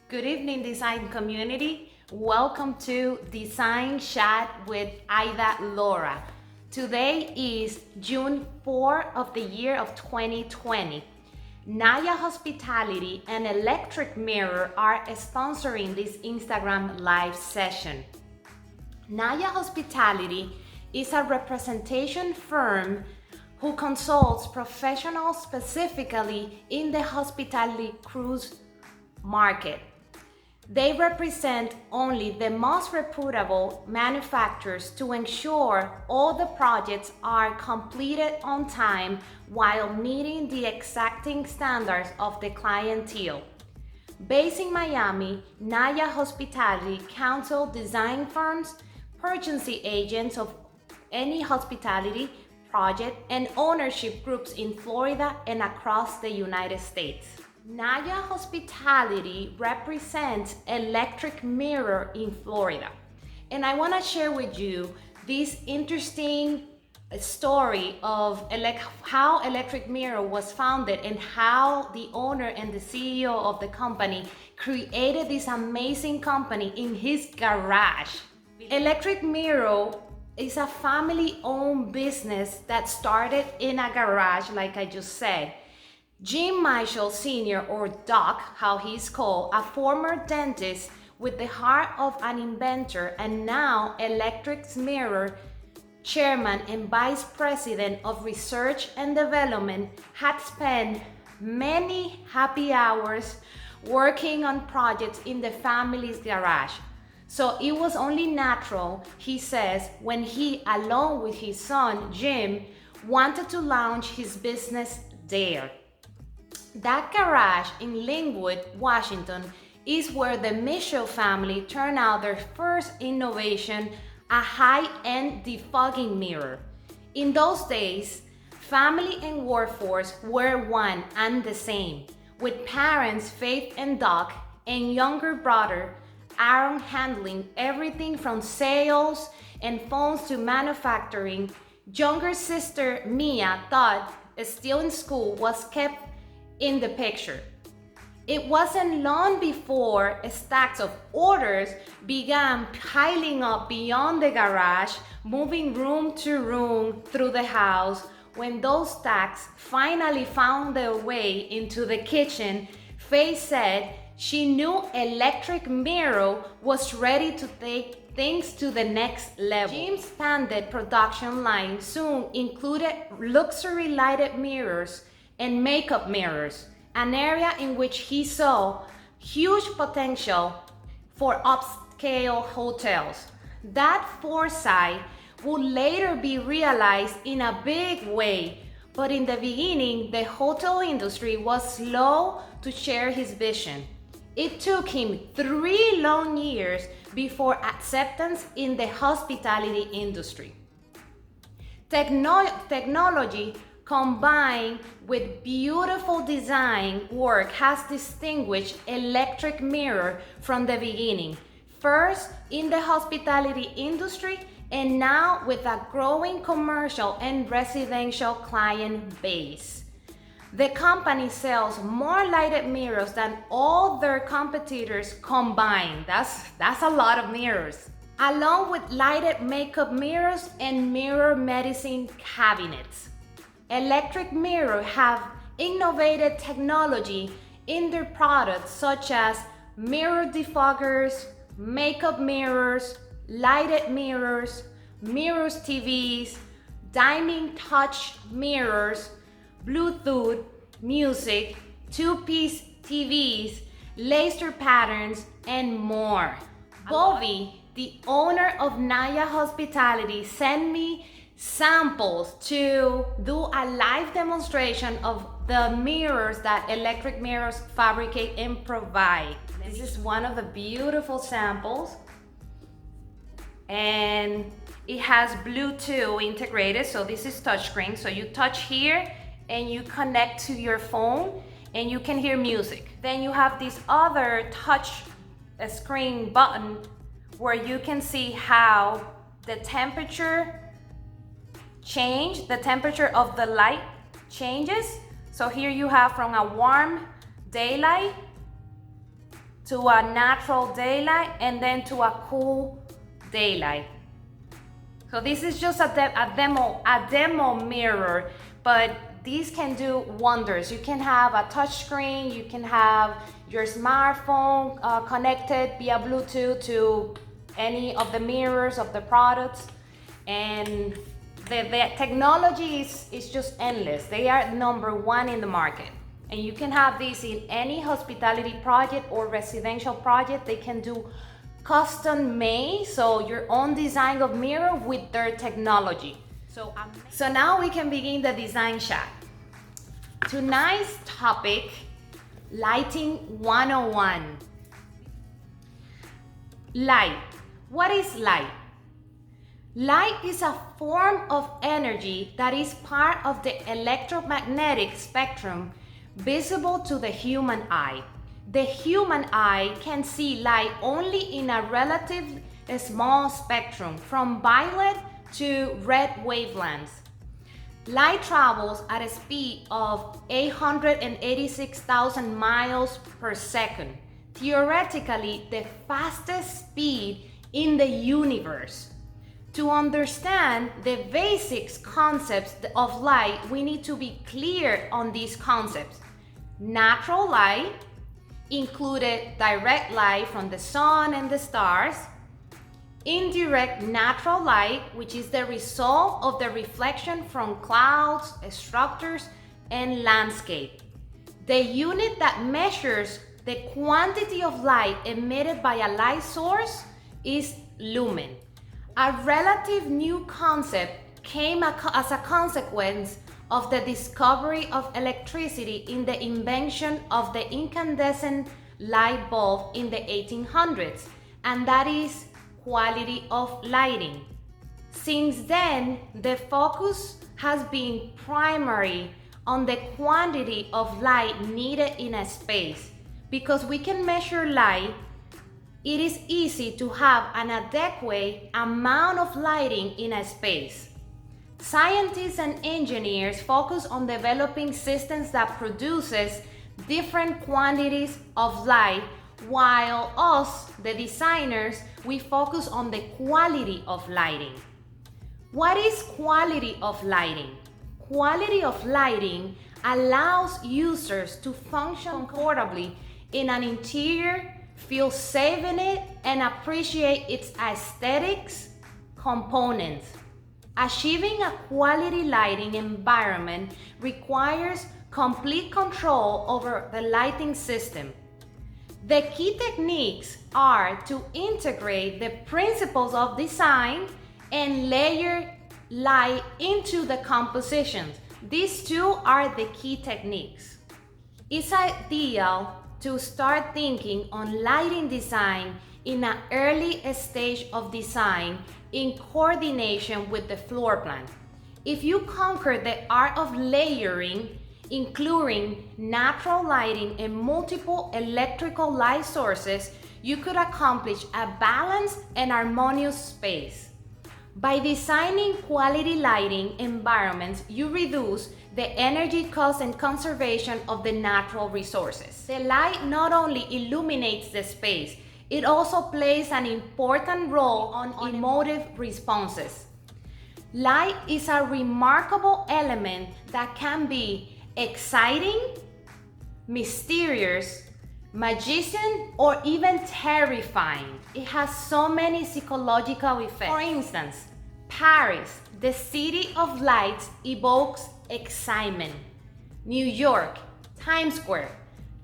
Good evening, design community. Welcome to Design Chat with Aida Lora. Today is June 4 of the year of 2020. Naya Hospitality and Electric Mirror are sponsoring this Instagram live session. Naya Hospitality is a representation firm who consults professionals specifically in the hospitality cruise market. They represent only the most reputable manufacturers to ensure all the projects are completed on time while meeting the exacting standards of the clientele. Based in Miami, Naya Hospitality counsel design firms, purchasing agents of any hospitality project, and ownership groups in Florida and across the United States. Naya Hospitality represents Electric Mirror in Florida. And I want to share with you this interesting story of how Electric Mirror was founded and how the owner and the CEO of the company created this amazing company in his garage. Electric Mirror is a family-owned business that started in a garage, like I just said. Jim Michael Sr., or Doc, how he's called, a former dentist with the heart of an inventor and now Electric Mirror chairman and vice president of research and development, had spent many happy hours working on projects in the family's garage. So it was only natural, he says, when he, along with his son Jim, wanted to launch his business there. That garage in Linwood, Washington, is where the Mitchell family turned out their first innovation, a high-end defogging mirror. In those days, family and workforce were one and the same, with parents Faith and Doc and younger brother Aaron handling everything from sales and phones to manufacturing. Younger sister Mia, Todd, still in school, was kept in the picture. It wasn't long before stacks of orders began piling up beyond the garage, moving room to room through the house. When those stacks finally found their way into the kitchen, Faye said she knew Electric Mirror was ready to take things to the next level. Jim's expanded production line soon included luxury lighted mirrors and makeup mirrors, an area in which he saw huge potential for upscale hotels. That foresight would later be realized in a big way, but in the beginning, the hotel industry was slow to share his vision. It took him 3 long years before acceptance in the hospitality industry. Technology combined with beautiful design work has distinguished Electric Mirror from the beginning, first in the hospitality industry and now with a growing commercial and residential client base. The company sells more lighted mirrors than all their competitors combined. That's a lot of mirrors, along with lighted makeup mirrors and mirror medicine cabinets. Electric Mirror have innovated technology in their products such as mirror defoggers, makeup mirrors, lighted mirrors, mirrors TVs, diamond touch mirrors, Bluetooth, music, 2-piece TVs, laser patterns, and more. Bobby, the owner of Naya Hospitality, sent me samples to do a live demonstration of the mirrors that Electric Mirrors fabricate and provide. This is one of the beautiful samples, and it has Bluetooth integrated, so this is touchscreen. So you touch here and you connect to your phone and you can hear music. Then you have this other touch screen button where you can see how the temperature of the light changes. So here you have from a warm daylight to a natural daylight, and then to a cool daylight. So this is just a demo mirror, but these can do wonders. You can have a touch screen, you can have your smartphone connected via Bluetooth to any of the mirrors of the products, and the technology is just endless. They are #1 in the market, and you can have these in any hospitality project or residential project. They can do custom made, so your own design of mirror with their technology. So now we can begin the design shot. Tonight's topic, lighting 101. Light. What is light? Light is a form of energy that is part of the electromagnetic spectrum visible to the human eye. The human eye can see light only in a relatively small spectrum, from violet to red wavelengths. Light travels at a speed of 886,000 miles per second, theoretically the fastest speed in the universe. To understand the basic concepts of light, we need to be clear on these concepts. Natural light included direct light from the sun and the stars. Indirect natural light, which is the result of the reflection from clouds, structures, and landscape. The unit that measures the quantity of light emitted by a light source is lumen. A relative new concept came as a consequence of the discovery of electricity in the invention of the incandescent light bulb in the 1800s, and that is quality of lighting. Since then, the focus has been primarily on the quantity of light needed in a space. Because we can measure light, it is easy to have an adequate amount of lighting in a space. Scientists and engineers focus on developing systems that produces different quantities of light, while us, the designers, we focus on the quality of lighting. What is quality of lighting? Quality of lighting allows users to function comfortably in an interior, feel safe in it, and appreciate its aesthetics components. Achieving a quality lighting environment requires complete control over the lighting system. The key techniques are to integrate the principles of design and layer light into the compositions. These two are the key techniques. It's ideal to start thinking on lighting design in an early stage of design in coordination with the floor plan. If you conquer the art of layering, including natural lighting and multiple electrical light sources, you could accomplish a balanced and harmonious space. By designing quality lighting environments, you reduce the energy cost and conservation of the natural resources. The light not only illuminates the space, it also plays an important role on emotive responses. Light is a remarkable element that can be exciting, mysterious, magician, or even terrifying. It has so many psychological effects. For instance, Paris, the city of lights, evokes excitement. New York, Times Square,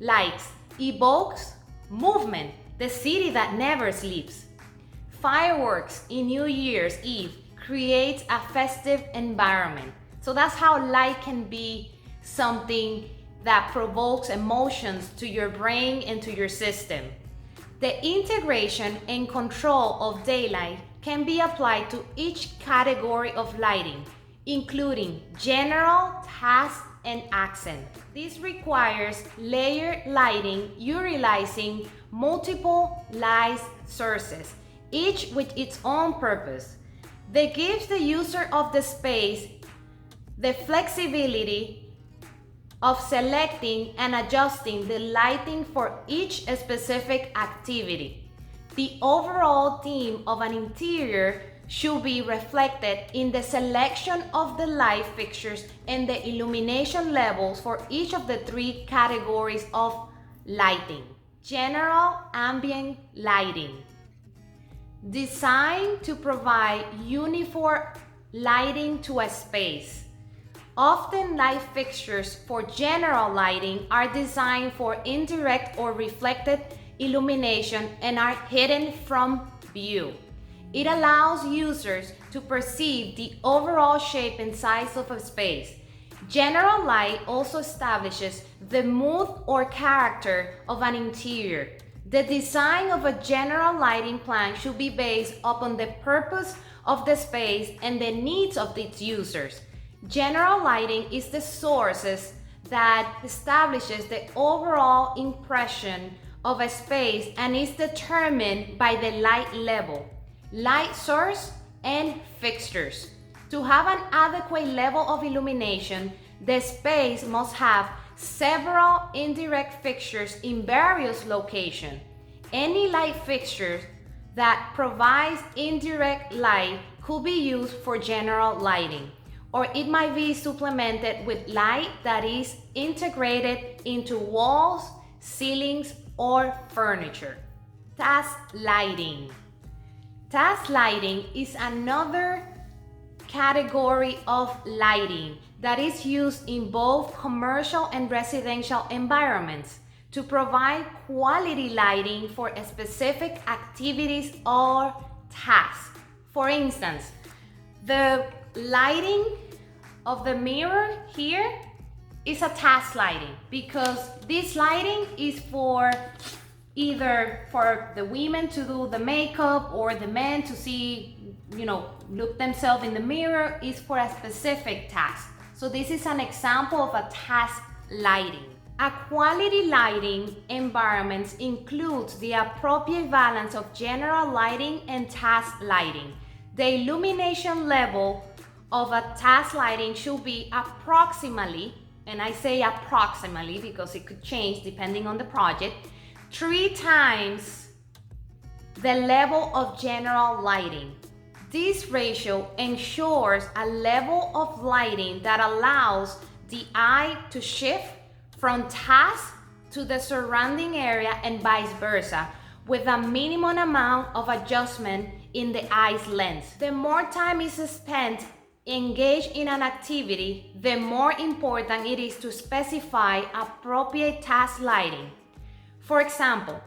lights evokes movement, the city that never sleeps. Fireworks in New Year's Eve creates a festive environment. So that's how light can be something that provokes emotions to your brain and to your system. The integration and control of daylight can be applied to each category of lighting, including general, task, and accent. This requires layered lighting utilizing multiple light sources, each with its own purpose. That gives the user of the space the flexibility of selecting and adjusting the lighting for each specific activity. The overall theme of an interior should be reflected in the selection of the light fixtures and the illumination levels for each of the three categories of lighting. General ambient lighting. Designed to provide uniform lighting to a space. Often light fixtures for general lighting are designed for indirect or reflected illumination and are hidden from view. It allows users to perceive the overall shape and size of a space. General light also establishes the mood or character of an interior. The design of a general lighting plan should be based upon the purpose of the space and the needs of its users. General lighting is the sources that establishes the overall impression of a space and is determined by the light level, light source, and fixtures. To have an adequate level of illumination, the space must have several indirect fixtures in various locations. Any light fixture that provides indirect light could be used for general lighting, or it might be supplemented with light that is integrated into walls, ceilings, or furniture. Task lighting. Task lighting is another category of lighting that is used in both commercial and residential environments to provide quality lighting for specific activities or tasks. For instance, the lighting of the mirror here is a task lighting because this lighting is for either for the women to do the makeup or the men to see, look themselves in the mirror. Is for a specific task. So this is an example of a task lighting. A quality lighting environment includes the appropriate balance of general lighting and task lighting. The illumination level of a task lighting should be approximately, and I say approximately because it could change depending on the project, 3 times the level of general lighting. This ratio ensures a level of lighting that allows the eye to shift from task to the surrounding area and vice versa, with a minimum amount of adjustment in the eye's lens. The more time is spent engaged in an activity, the more important it is to specify appropriate task lighting. For example,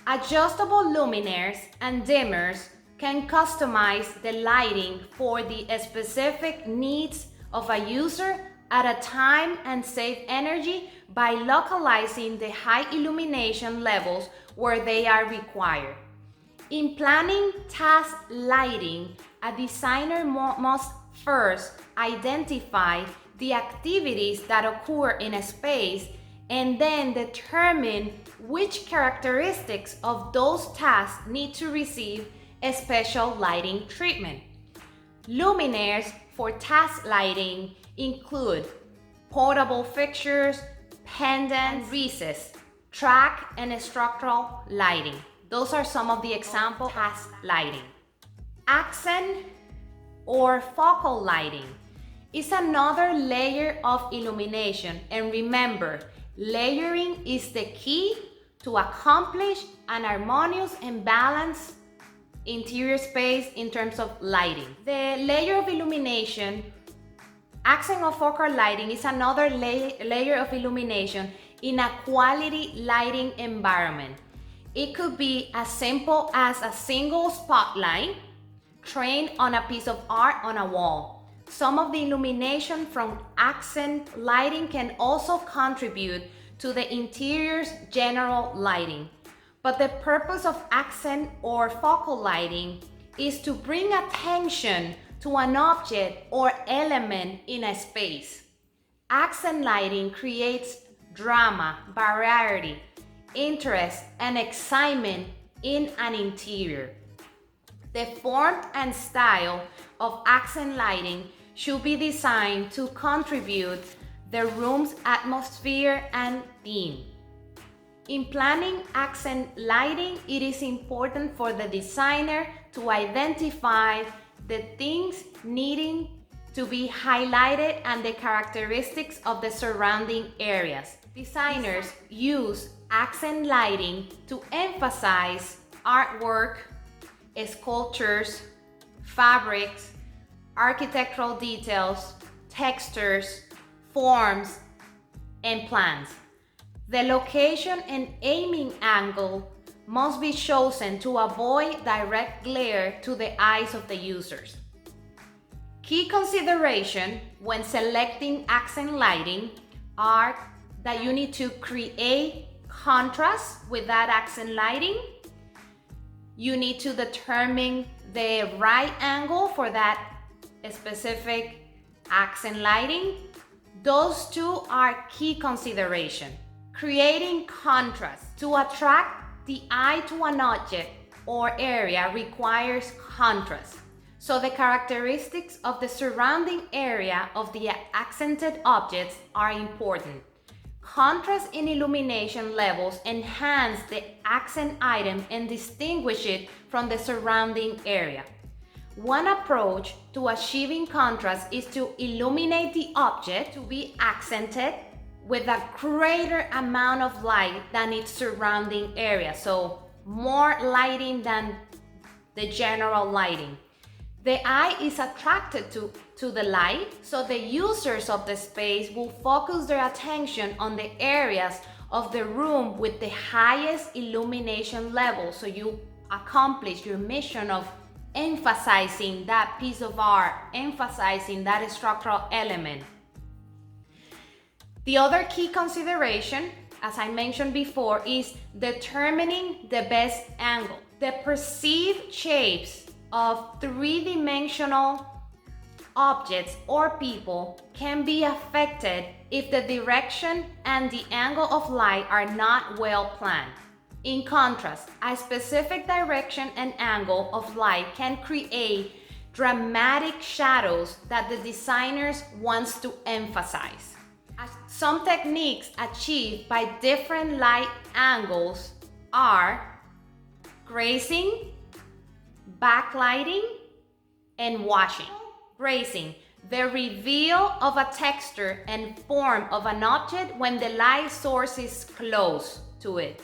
adjustable luminaires and dimmers can customize the lighting for the specific needs of a user at a time and save energy by localizing the high illumination levels where they are required. In planning task lighting, a designer must first identify the activities that occur in a space and then determine which characteristics of those tasks need to receive a special lighting treatment. Luminaires for task lighting include portable fixtures, pendants, recess, track, and structural lighting. Those are some of the example task lighting. Accent or focal lighting is another layer of illumination, and remember, layering is the key to accomplish an harmonious and balanced interior space in terms of lighting. The layer of illumination, accent or focal lighting, is another layer of illumination in a quality lighting environment. It could be as simple as a single spotlight trained on a piece of art on a wall. Some of the illumination from accent lighting can also contribute to the interior's general lighting. But the purpose of accent or focal lighting is to bring attention to an object or element in a space. Accent lighting creates drama, variety, interest, and excitement in an interior. The form and style of accent lighting should be designed to contribute the room's atmosphere and theme. In planning accent lighting, it is important for the designer to identify the things needing to be highlighted and the characteristics of the surrounding areas. Designers use accent lighting to emphasize artwork, sculptures, fabrics, architectural details, textures, forms, and plans. The location and aiming angle must be chosen to avoid direct glare to the eyes of the users. Key consideration when selecting accent lighting are that you need to create contrast with that accent lighting. You need to determine the right angle for that specific accent lighting. Those two are key consideration. Creating contrast to attract the eye to an object or area requires contrast. So the characteristics of the surrounding area of the accented objects are important. Contrast in illumination levels enhance the accent item and distinguish it from the surrounding area. One approach to achieving contrast is to illuminate the object to be accented with a greater amount of light than its surrounding area. So more lighting than the general lighting. The eye is attracted to the light, so the users of the space will focus their attention on the areas of the room with the highest illumination level, so you accomplish your mission of emphasizing that piece of art, emphasizing that structural element. The other key consideration, as I mentioned before, is determining the best angle. The perceived shapes of three-dimensional objects or people can be affected if the direction and the angle of light are not well planned. In contrast, a specific direction and angle of light can create dramatic shadows that the designers wants to emphasize. Some techniques achieved by different light angles are grazing, backlighting, and washing. Grazing, the reveal of a texture and form of an object when the light source is close to it.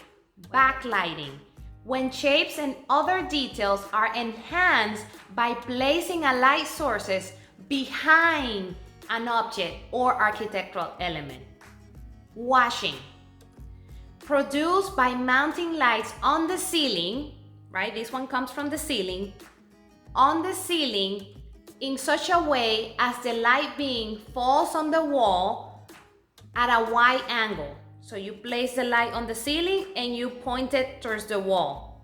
Backlighting, when shapes and other details are enhanced by placing a light sources behind an object or architectural element. Washing, produced by mounting lights on the ceiling, right? This one comes from the ceiling, on the ceiling in such a way as the light beam falls on the wall at a wide angle. So you place the light on the ceiling and you point it towards the wall.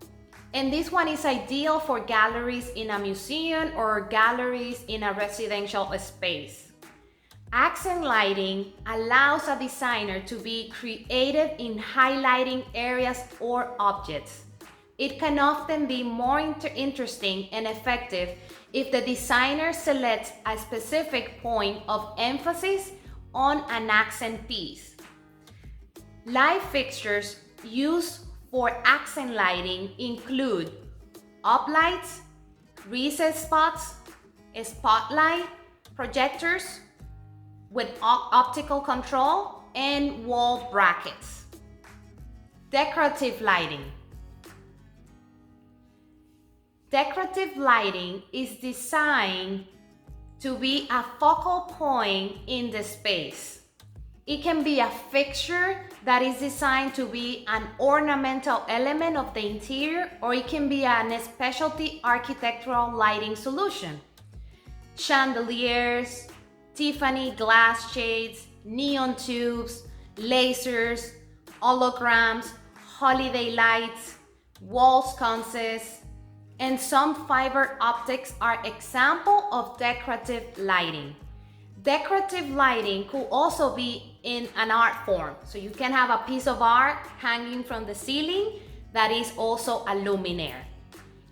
And this one is ideal for galleries in a museum or galleries in a residential space. Accent lighting allows a designer to be creative in highlighting areas or objects. It can often be more interesting and effective if the designer selects a specific point of emphasis on an accent piece. Light fixtures used for accent lighting include uplights, recessed spots, spotlight, projectors with optical control, and wall brackets. Decorative lighting. Decorative lighting is designed to be a focal point in the space. It can be a fixture that is designed to be an ornamental element of the interior, or it can be a specialty architectural lighting solution. Chandeliers, Tiffany glass shades, neon tubes, lasers, holograms, holiday lights, wall sconces, and some fiber optics are examples of decorative lighting. Decorative lighting could also be in an art form. So you can have a piece of art hanging from the ceiling that is also a luminaire.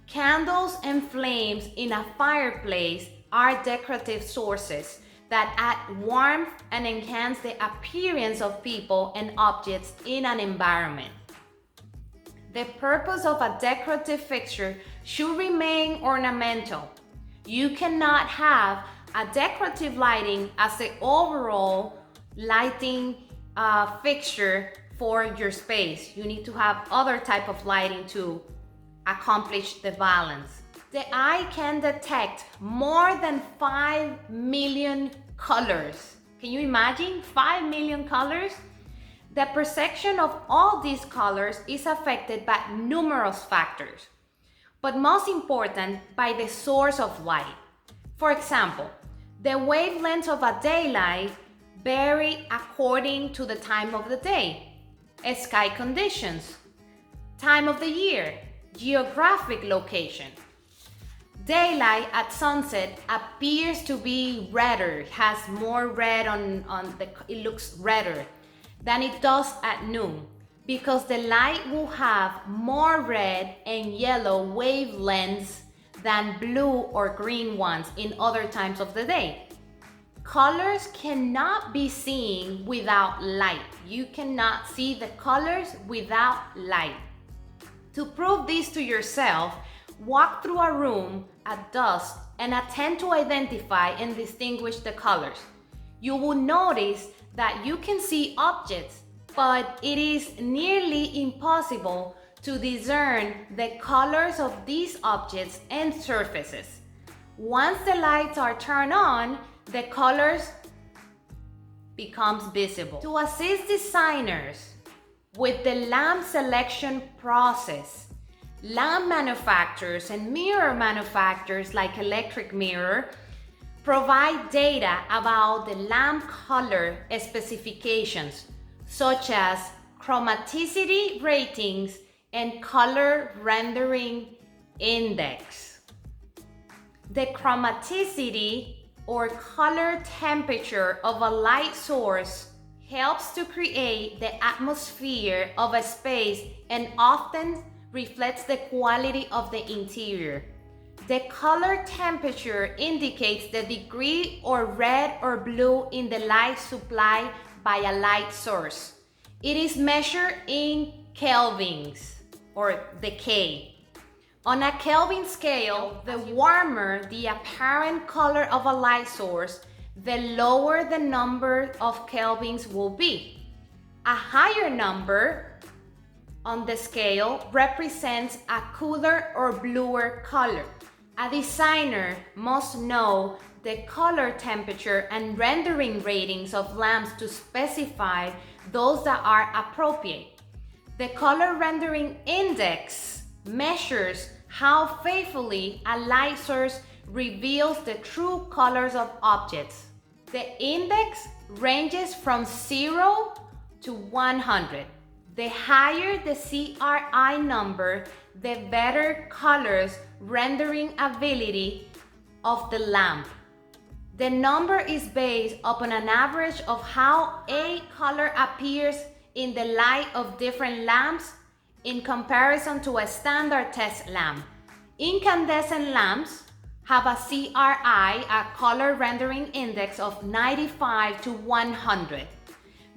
Candles and flames in a fireplace are decorative sources that add warmth and enhance the appearance of people and objects in an environment. The purpose of a decorative fixture should remain ornamental. You cannot have a decorative lighting as the overall lighting fixture for your space. You need to have other type of lighting to accomplish the balance. The eye can detect more than 5 million colors. Can you imagine 5 million colors? The perception of all these colors is affected by numerous factors, but most important, by the source of light. For example, the wavelengths of a daylight vary according to the time of the day, sky conditions, time of the year, geographic location. Daylight at sunset appears to be redder, has more red it looks redder than it does at noon, because the light will have more red and yellow wavelengths than blue or green ones in other times of the day. Colors cannot be seen without light. You cannot see the colors without light. To prove this to yourself, walk through a room at dusk and attempt to identify and distinguish the colors. You will notice that you can see objects, but it is nearly impossible to discern the colors of these objects and surfaces. Once the lights are turned on, the colors becomes visible. To assist designers with the lamp selection process, lamp manufacturers and mirror manufacturers like Electric Mirror provide data about the lamp color specifications, such as chromaticity ratings and color rendering index. The chromaticity or color temperature of a light source helps to create the atmosphere of a space and often reflects the quality of the interior. The color temperature indicates the degree or red or blue in the light supplied by a light source. It is measured in kelvins or the K. On a Kelvin scale, the warmer the apparent color of a light source, the lower the number of kelvins will be. A higher number on the scale represents a cooler or bluer color. A designer must know the color temperature and rendering ratings of lamps to specify those that are appropriate. The color rendering index measures how faithfully a light source reveals the true colors of objects. The index ranges from 0 to 100. The higher the CRI number, the better colors rendering ability of the lamp. The number is based upon an average of how a color appears in the light of different lamps in comparison to a standard test lamp. Incandescent lamps have a CRI, a color rendering index of 95 to 100,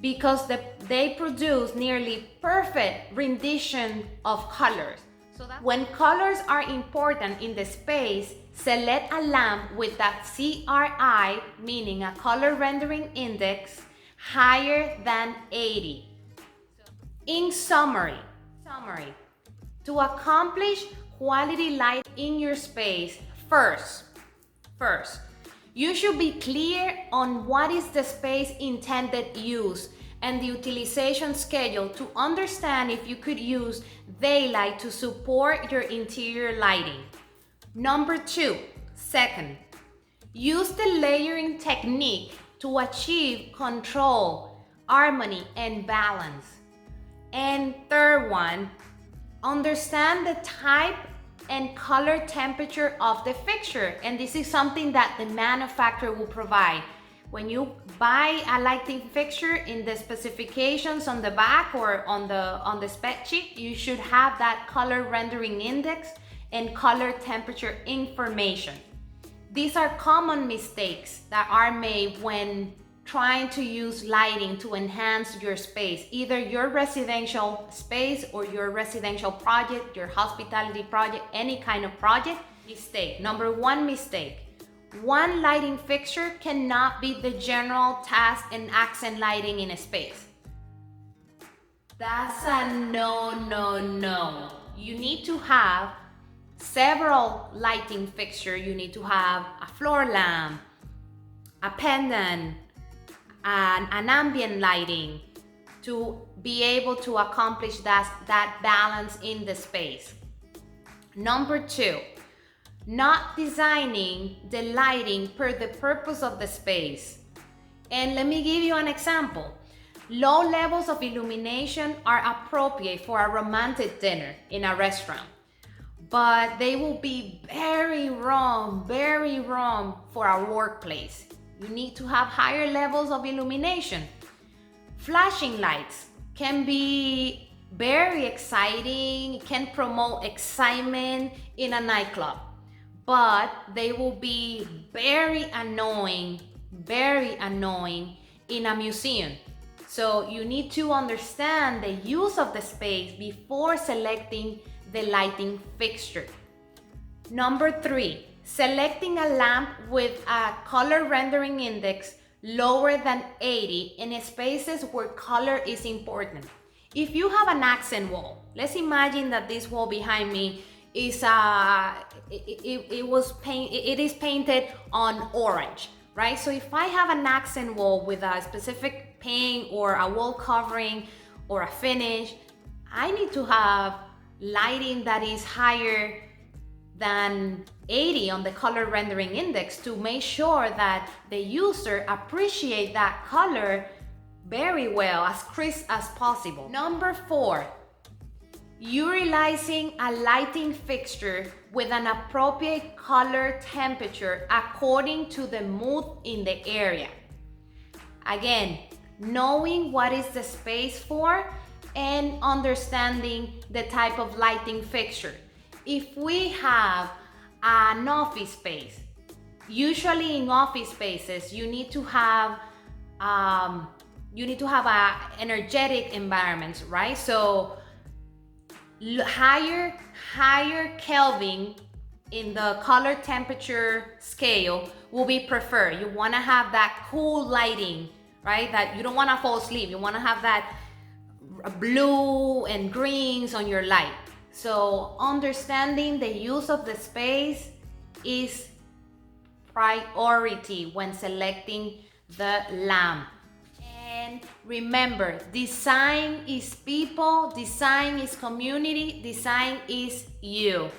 because they produce nearly perfect rendition of colors. So that when colors are important in the space, select a lamp with that CRI, meaning a color rendering index, higher than 80. In summary, to accomplish quality light in your space, first, you should be clear on what is the space intended use and the utilization schedule to understand if you could use daylight to support your interior lighting. Number two, second, use the layering technique to achieve control, harmony, and balance. And third one, understand the type and color temperature of the fixture. And this is something that the manufacturer will provide. When you buy a lighting fixture, in the specifications on the back or on the spec sheet, you should have that color rendering index and color temperature information. These are common mistakes that are made when trying to use lighting to enhance your space, either your residential space or your residential project, your hospitality project, any kind of project. Mistake. Number one mistake. One lighting fixture cannot be the general task and accent lighting in a space. That's a no. You need to have several lighting fixtures. You need to have a floor lamp, a pendant, an ambient lighting to be able to accomplish that balance in the space. Number two, not designing the lighting per the purpose of the space. And let me give you an example. Low levels of illumination are appropriate for a romantic dinner in a restaurant, but they will be very wrong for a workplace. You need to have higher levels of illumination. Flashing lights can be very exciting, can promote excitement in a nightclub, but they will be very annoying in a museum. So you need to understand the use of the space before selecting the lighting fixture. Number three, selecting a lamp with a color rendering index lower than 80 in spaces where color is important. If you have an accent wall, let's imagine that this wall behind me is it is painted on orange, right? So if I have an accent wall with a specific paint or a wall covering or a finish, I need to have lighting that is higher than 80 on the color rendering index to make sure that the user appreciate that color very well, as crisp as possible. Number four, utilizing a lighting fixture with an appropriate color temperature according to the mood in the area. Again, knowing what is the space for and understanding the type of lighting fixture. If we have an office space, usually in office spaces, you need to have energetic environments, right? So higher Kelvin in the color temperature scale will be preferred. You want to have that cool lighting, right? That you don't want to fall asleep. You want to have that blue and greens on your light. So understanding the use of the space is priority when selecting the lamp. And remember, design is people, design is community, design is you.